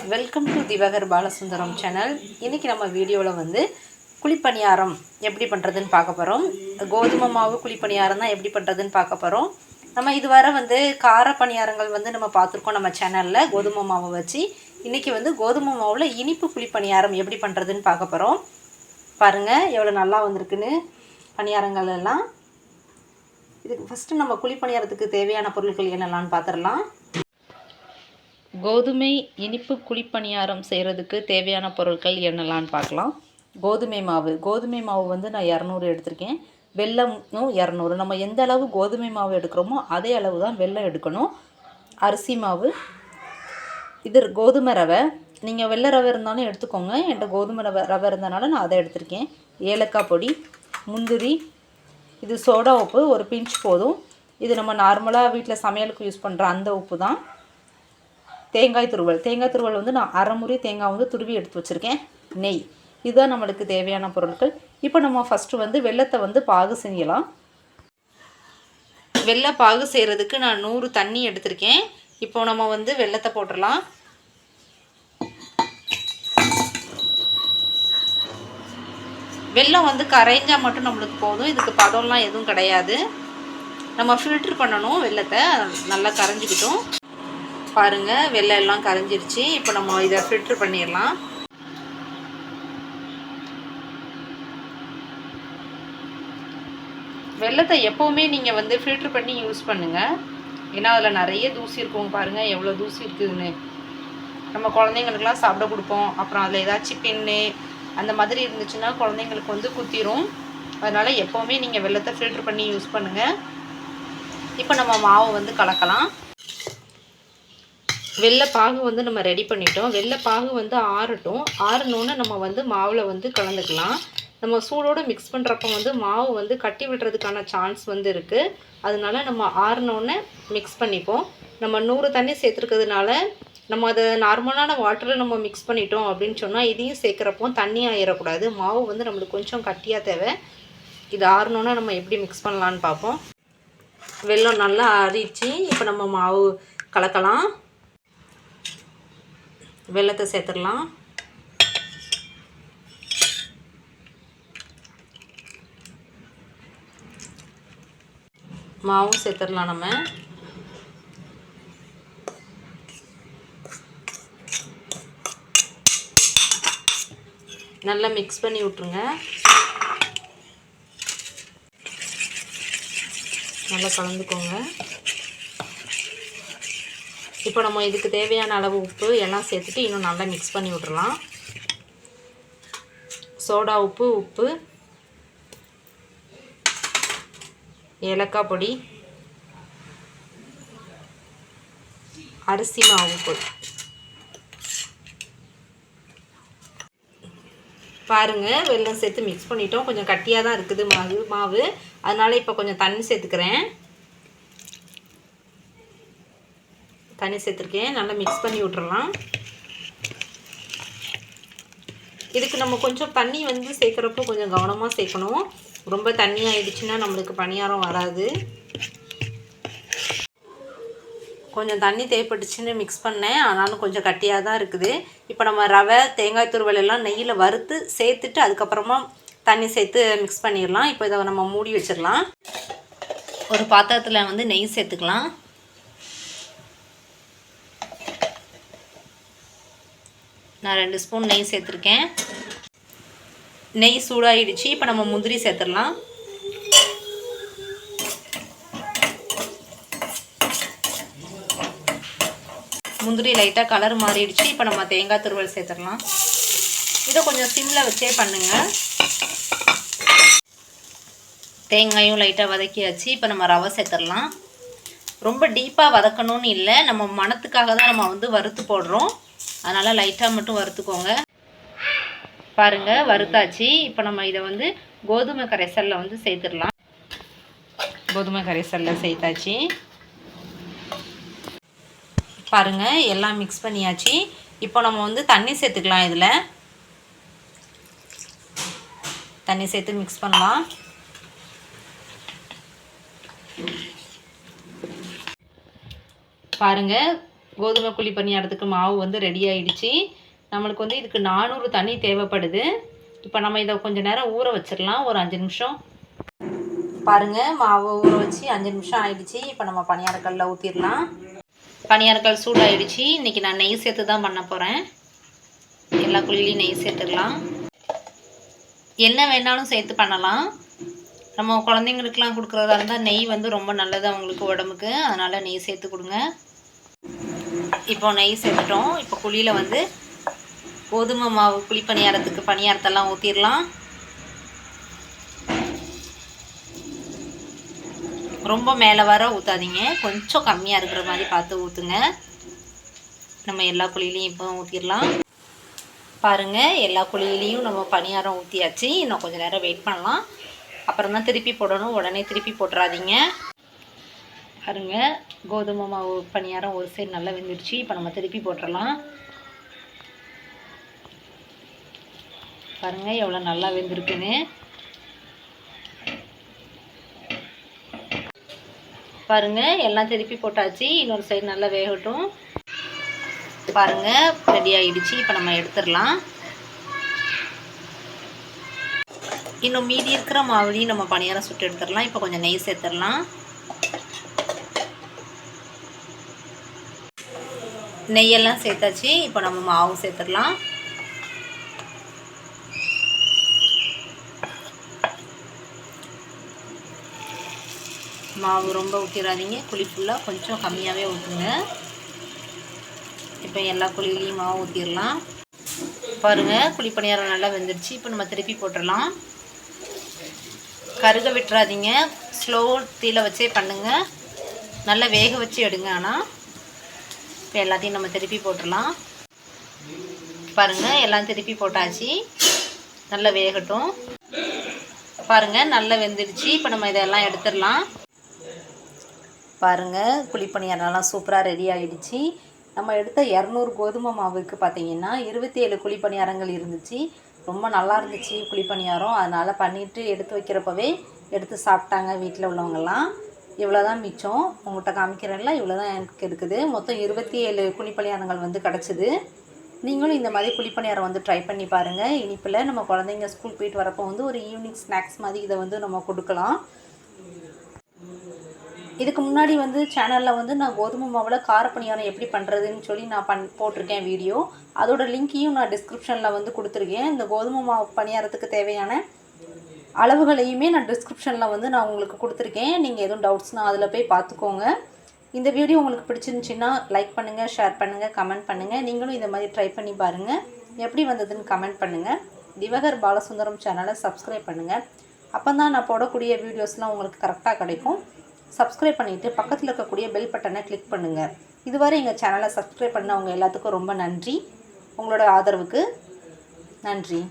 Welcome to Divakar Balasundaram channel. இன்றைக்கி நம்ம வீடியோவில் வந்து குழிப்பணியாரம் எப்படி பண்ணுறதுன்னு பார்க்க போகிறோம். கோதுமை மாவு குழிப்பணியாரம் தான் எப்படி பண்ணுறதுன்னு பார்க்க போகிறோம். நம்ம இதுவரை வந்து கார பணியாரங்கள் வந்து நம்ம பார்த்துருக்கோம் நம்ம சேனலில் கோதுமை மாவை வச்சு. இன்றைக்கி வந்து கோதுமை மாவில் இனிப்பு குழிப்பணியாரம் எப்படி பண்ணுறதுன்னு பார்க்க போகிறோம். பாருங்கள் எவ்வளோ நல்லா வந்திருக்குன்னு பணியாரங்கள் எல்லாம். இதுக்கு ஃபஸ்ட்டு நம்ம குழிப்பணியாரத்துக்கு தேவையான பொருட்கள் என்னெல்லாம்னு பார்த்துடலாம். கோதுமை இனிப்பு குழிப்பணியாரம் செய்கிறதுக்கு தேவையான பொருட்கள் என்னெல்லாம்னு பார்க்கலாம். கோதுமை மாவு வந்து நான் 200 எடுத்திருக்கேன். வெல்லமும் 200. நம்ம எந்த அளவு கோதுமை மாவு எடுக்கிறோமோ அதே அளவு தான் வெல்லம் எடுக்கணும். அரிசி மாவு, இது கோதுமை ரவை. நீங்கள் வெள்ளை ரவை இருந்தாலும் எடுத்துக்கோங்க. என்கிட்ட கோதுமை ரவை இருந்தனால நான் அதை எடுத்திருக்கேன். ஏலக்காய் பொடி, முந்திரி, இது சோடா உப்பு ஒரு பிஞ்ச் போதும். இது நம்ம நார்மலாக வீட்டில் சமையலுக்கு யூஸ் பண்ணுற அந்த உப்பு தான். தேங்காய் துருவல் வந்து நான் அரை முறி தேங்காய் வந்து துருவி எடுத்து வச்சுருக்கேன். நெய், இதுதான் நம்மளுக்கு தேவையான பொருட்கள். இப்போ நம்ம ஃபஸ்ட்டு வந்து வெல்லத்தை வந்து பாகு செய்யலாம். வெல்ல பாகு செய்கிறதுக்கு நான் 100 தண்ணி எடுத்திருக்கேன். இப்போ நம்ம வந்து வெல்லத்தை போட்டுடலாம். வெல்லம் வந்து கரைஞ்சால் மட்டும் நம்மளுக்கு போதும். இதுக்கு பதம்லாம் எதுவும் கிடையாது. நம்ம ஃபில்ட்ரு பண்ணணும். வெல்லத்தை நல்லா கரைஞ்சிக்கிட்டோம். பாருங்கள் வெல்லம் எல்லாம் கரைஞ்சிருச்சு. இப்போ நம்ம இதை ஃபில்ட்ரு பண்ணிடலாம். வெல்லத்தை எப்போவுமே நீங்கள் வந்து ஃபில்ட்ரு பண்ணி யூஸ் பண்ணுங்கள். ஏன்னா அதில் நிறைய தூசி இருக்கும். பாருங்கள் எவ்வளோ தூசி இருக்குதுன்னு. நம்ம குழந்தைங்களுக்கெல்லாம் சாப்பிட கொடுப்போம். அப்புறம் அதில் ஏதாச்சும் பின்னு அந்த மாதிரி இருந்துச்சுன்னா குழந்தைங்களுக்கு வந்து குத்திரும். அதனால் எப்போவுமே நீங்கள் வெல்லத்தை ஃபில்ட்ரு பண்ணி யூஸ் பண்ணுங்கள். இப்போ நம்ம மாவை வந்து கலக்கலாம். வெள்ளைப்பாகு வந்து நம்ம ரெடி பண்ணிட்டோம். வெள்ளைப்பாகு வந்து ஆறட்டும். ஆறணுன்னு நம்ம வந்து மாவில் வந்து கலந்துக்கலாம். நம்ம சூடோடு மிக்ஸ் பண்ணுறப்போ வந்து மாவு வந்து கட்டி விடுறதுக்கான சான்ஸ் வந்து இருக்குது. அதனால நம்ம ஆறினோன்னே மிக்ஸ் பண்ணிப்போம். நம்ம 100 தண்ணி சேர்த்துருக்கிறதுனால நம்ம அதை நார்மலான வாட்டரில் நம்ம மிக்ஸ் பண்ணிட்டோம் அப்படின்னு சொன்னால் இதையும் சேர்க்குறப்போ தண்ணி ஆயிடக்கூடாது. மாவு வந்து நம்மளுக்கு கொஞ்சம் கட்டியாக தேவை. இது ஆறினோன்னா நம்ம எப்படி மிக்ஸ் பண்ணலான்னு பார்ப்போம். வெல்லம் நல்லா ஆறிடுச்சு. இப்போ நம்ம மாவு கலக்கலாம். வெல்லத்தை சேர்த்துடலாம். மாவும் சேர்த்துடலாம். நம்ம நல்லா மிக்ஸ் பண்ணி விட்ருங்க. நல்லா கலந்துக்கோங்க. இப்போ நம்ம இதுக்கு தேவையான அளவு உப்பு எல்லாம் சேர்த்துட்டு இன்னும் நல்லா மிக்ஸ் பண்ணி விட்றலாம். சோடா உப்பு, ஏலக்காய் பொடி, அரிசி மாவு பொடி. பாருங்கள் வெல்லம் சேர்த்து மிக்ஸ் பண்ணிட்டோம். கொஞ்சம் கட்டியாக தான் இருக்குது மாவு. அதனால் இப்போ கொஞ்சம் தண்ணி சேர்த்துக்கிறேன். தண்ணி சேர்த்துருக்கேன். நல்லா மிக்ஸ் பண்ணி விட்றலாம். இதுக்கு நம்ம கொஞ்சம் தண்ணி வந்து சேர்க்குறப்போ கொஞ்சம் கவனமாக சேர்க்கணும். ரொம்ப தண்ணி ஆகிடுச்சுன்னா நம்மளுக்கு பணியாரம் வராது. கொஞ்சம் தண்ணி தேவைப்பட்டுச்சுன்னு மிக்ஸ் பண்ணேன். ஆனாலும் கொஞ்சம் கட்டியாக தான் இருக்குது. இப்போ நம்ம ரவை, தேங்காய் துருவல் எல்லாம் நெய்யில் வறுத்து சேர்த்துட்டு அதுக்கப்புறமா தண்ணி சேர்த்து மிக்ஸ் பண்ணிடலாம். இப்போ இதை நம்ம மூடி வச்சிடலாம். ஒரு பாத்திரத்தில் வந்து நெய் சேர்த்துக்கலாம். நான் 2 ஸ்பூன் நெய் சேர்த்துருக்கேன். நெய் சூடாகிடுச்சு. இப்போ நம்ம முந்திரி சேர்த்துடலாம். முந்திரி லைட்டாக கலர் மாறிடுச்சு. இப்போ நம்ம தேங்காய் துருவல் சேர்த்துடலாம். இதை கொஞ்சம் சிம்மில் வச்சே பண்ணுங்கள். தேங்காயும் லைட்டாக வதக்கியாச்சு. இப்போ நம்ம ரவை சேர்த்துடலாம். ரொம்ப டீப்பாக வதக்கணும்னு இல்லை. நம்ம மணத்துக்காக தான் நம்ம வந்து வறுத்து போடுறோம். அதனால் லைட்டாக மட்டும் வறுத்துக்கோங்க. பாருங்கள் வறுத்தாச்சு. இப்போ நம்ம இதை வந்து கோதுமை கரைசலில் வந்து சேர்த்துடலாம். கோதுமை கரைசலில் சேர்த்தாச்சு. பாருங்கள் எல்லாம் மிக்ஸ் பண்ணியாச்சு. இப்போ நம்ம வந்து தண்ணி சேர்த்துக்கலாம். இதில் தண்ணி சேர்த்து மிக்ஸ் பண்ணலாம். பாருங்கள் கோதுமை குழி பணியாரத்துக்கு மாவு வந்து ரெடி ஆகிடுச்சு. நம்மளுக்கு வந்து இதுக்கு 400 தண்ணி தேவைப்படுது. இப்போ நம்ம இதை கொஞ்சம் நேரம் ஊற வச்சிடலாம், ஒரு 5 நிமிஷம். பாருங்கள், மாவு ஊற வச்சு 5 நிமிஷம் ஆகிடுச்சு. இப்போ நம்ம பணியாரக்கல்லில் ஊற்றிடலாம். பணியாரக்கல் சூடாகிடுச்சு. இன்றைக்கி நான் நெய் சேர்த்து தான் பண்ண போகிறேன். எல்லா குழியிலையும் நெய் சேர்த்துடலாம். எண்ணெய் வேணாலும் சேர்த்து பண்ணலாம். நம்ம குழந்தைங்களுக்குலாம் கொடுக்குறதா இருந்தால் நெய் வந்து ரொம்ப நல்லது அவங்களுக்கு உடம்புக்கு. அதனால் நெய் சேர்த்து கொடுங்க. இப்போ நெய் சேர்த்துட்டோம். இப்போ குழியில் வந்து கோதுமை மாவு குழி பணியாரத்துக்கு பணியாரத்தெல்லாம் ஊற்றிடலாம். ரொம்ப மேலே வர ஊற்றாதீங்க, கொஞ்சம் கம்மியாக இருக்கிற மாதிரி பார்த்து ஊற்றுங்க. நம்ம எல்லா குழியிலையும் இப்போ ஊற்றிடலாம். பாருங்கள், எல்லா குழியிலையும் நம்ம பணியாரம் ஊற்றியாச்சு. இன்னும் கொஞ்சம் நேரம் வெயிட் பண்ணலாம். அப்புறம் தான் திருப்பி போடணும், உடனே திருப்பி போட்டுறாதீங்க. பாருங்கள், கோதுமை மாவு பணியாரம் ஒரு சைடு நல்லா வெந்துடுச்சு. இப்போ நம்ம திருப்பி போட்டுடலாம். பாருங்கள் எவ்வளோ நல்லா வெந்திருக்குன்னு. பாருங்கள், எல்லாம் திருப்பி போட்டாச்சு. இன்னொரு சைடு நல்லா வேகட்டும். பாருங்கள், ரெடி ஆகிடுச்சு. இப்போ நம்ம எடுத்துடலாம். இன்னும் மீதி இருக்கிற மாவுலையும் நம்ம பணியாரம் சுட்டு எடுத்துடலாம். இப்போ கொஞ்சம் நெய் சேர்த்துடலாம். நெய்யெல்லாம் சேர்த்தாச்சு. இப்போ நம்ம மாவு சேர்த்துடலாம். மாவு ரொம்ப ஊற்றிடாதீங்க, குழி ஃபுல்லாக கொஞ்சம் கம்மியாகவே ஊற்றுங்க. இப்போ எல்லா குழியிலையும் மாவு ஊற்றிடலாம். பாருங்கள், குழி பணியாரம் நல்லா வெந்துடுச்சு. இப்போ நம்ம திருப்பி போட்டுடலாம். கருக விட்டுறாதீங்க, ஸ்லோ தீயில் வச்சே பண்ணுங்கள். நல்லா வேக வச்சு எடுங்க. ஆனால் இப்போ எல்லாத்தையும் நம்ம திருப்பி போட்டுடலாம். பாருங்கள், எல்லாம் திருப்பி போட்டாச்சு. நல்லா வேகட்டும். பாருங்கள், நல்லா வெந்துடுச்சு. இப்போ நம்ம இதெல்லாம் எடுத்துடலாம். பாருங்கள், குழிப்பணியாரம்லாம் சூப்பராக ரெடி ஆகிடுச்சு. நம்ம எடுத்த 200 கோதுமை மாவுக்கு பார்த்திங்கன்னா 27 குழிப்பணியாரங்கள் இருந்துச்சு. ரொம்ப நல்லா இருந்துச்சு குழிப்பணியாரம். அதனால் பண்ணிவிட்டு எடுத்து வைக்கிறப்பவே எடுத்து சாப்பிட்டாங்க வீட்டில் உள்ளவங்கெல்லாம். இவ்வளோ தான் மிச்சம். உங்கள்கிட்ட காமிக்கிறேன்ல, இவ்வளோ தான் எனக்கு இருக்குது. மொத்தம் 27 குழிப்பணியாரங்கள் வந்து கிடச்சிது. நீங்களும் இந்த மாதிரி குழிப்பணியாரம் வந்து ட்ரை பண்ணி பாருங்கள். இனிப்பில் நம்ம குழந்தைங்க ஸ்கூல் போயிட்டு வரப்போ வந்து ஒரு ஈவினிங் ஸ்நாக்ஸ் மாதிரி இதை வந்து நம்ம கொடுக்கலாம். இதுக்கு முன்னாடி வந்து சேனலில் வந்து நான் கோதுமை மாவில் காரப்பணியாரம் எப்படி பண்ணுறதுன்னு சொல்லி நான் போட்டிருக்கேன் வீடியோ. அதோட லிங்க்கையும் நான் டிஸ்கிரிப்ஷனில் வந்து கொடுத்துருக்கேன். இந்த கோதுமை மாவு பணியாரத்துக்கு தேவையான அளவுகளையுமே நான் டிஸ்கிரிப்ஷனில் வந்து நான் உங்களுக்கு கொடுத்துருக்கேன். நீங்கள் எதுவும் டவுட்ஸ்னால் அதில் போய் பார்த்துக்கோங்க. இந்த வீடியோ உங்களுக்கு பிடிச்சிருந்துச்சின்னா லைக் பண்ணுங்கள், ஷேர் பண்ணுங்கள், கமெண்ட் பண்ணுங்கள். நீங்களும் இந்த மாதிரி ட்ரை பண்ணி பாருங்கள். எப்படி வந்ததுன்னு கமெண்ட் பண்ணுங்கள். திவகர் பாலசுந்தரம் சேனலை சப்ஸ்கிரைப் பண்ணுங்கள். அப்போ தான் நான் போடக்கூடிய வீடியோஸ்லாம் உங்களுக்கு கரெக்டாக கிடைக்கும். சப்ஸ்கிரைப் பண்ணிவிட்டு பக்கத்தில் இருக்கக்கூடிய பெல் பட்டனை கிளிக் பண்ணுங்கள். இதுவரை எங்கள் சேனலை சப்ஸ்கிரைப் பண்ணவங்க எல்லாத்துக்கும் ரொம்ப நன்றி. உங்களோட ஆதரவுக்கு நன்றி.